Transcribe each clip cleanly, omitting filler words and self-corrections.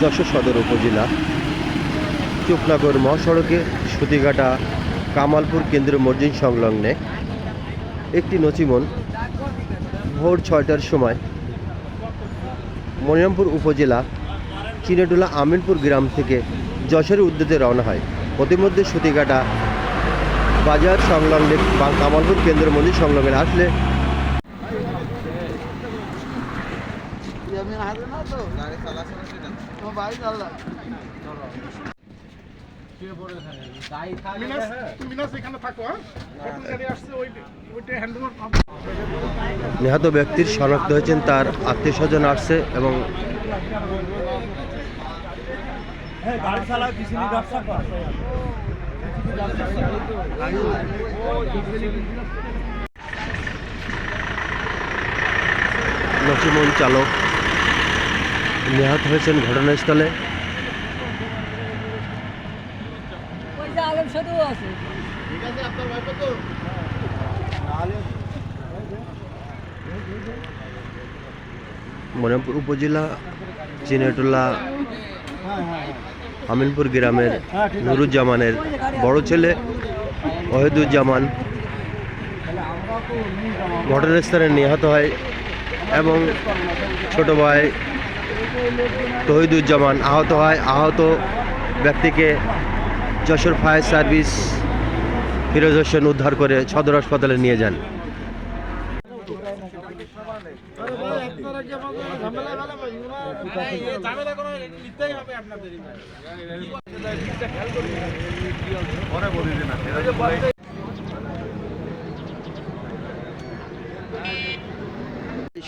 যশোর সদর উপজেলা চুপনগর মহাসড়কে সুতিঘাটা কামালপুর কেন্দ্রীয় মসজিদ সংলগ্নে একটি নছিমন ভোর ৬টার সময় মনিরামপুর উপজেলা চিনেটোলা আমিনপুর গ্রাম থেকে যশোরের উদ্দেশ্যে রওনা হয়। প্রতিমধ্যে সুতিঘাটা বাজার সংলগ্নে কামালপুর কেন্দ্রীয় মসজিদ সংলগ্নে আসলে নিহত ব্যক্তির শনাক্ত হয়েছেন, তার আত্মীয় স্বজন আসছে এবং নছিমন চালক নিহত হয়েছেন ঘটনাস্থলে। মনিরামপুর উপজেলা চিনেটোলা আমিনপুর গ্রামের নুরুজ্জামানের বড় ছেলে ওহিদুজ্জামান ঘটনাস্থলে নিহত হয় এবং ছোট ভাই তহিদুজ্জামান আহত হয়। আহত ব্যক্তিকে যশোর ফায়ার সার্ভিস ফিরোজ হোসেন উদ্ধার করে সদর হাসপাতালে নিয়ে যান।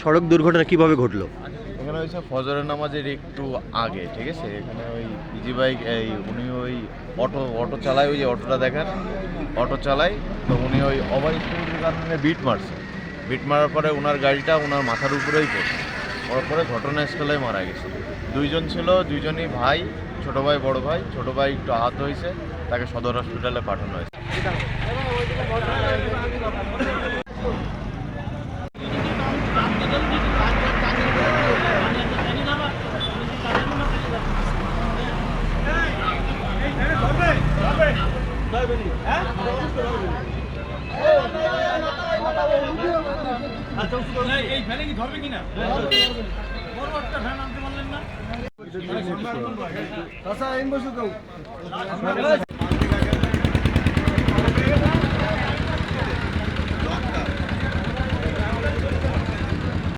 সড়ক দুর্ঘটনা কিভাবে ঘটলো? এখানে হয়েছে ফজরের নামাজের একটু আগে, ঠিক আছে। এখানে ওই ইজি বাইক উনি ওই অটো চালায়, ওই যে অটোটা দেখেন, অটো চালায়, তো উনি ওই ওভার স্পিডের কারণে বিট মারার পরে ওনার গাড়িটা ওনার মাথার উপরেই পড়ে, পড়ার পরে ঘটনাস্থলে মারা গেছে। দুইজন ছিল, দুইজনই ভাই, ছোট ভাই বড় ভাই। ছোট ভাই একটু আহত হয়েছে, তাকে সদর হসপিটালে পাঠানো হয়েছে। এই ফ্যানে কি ধরবে কিনা? বড় একটা ফ্যান আনতে পারলেন না?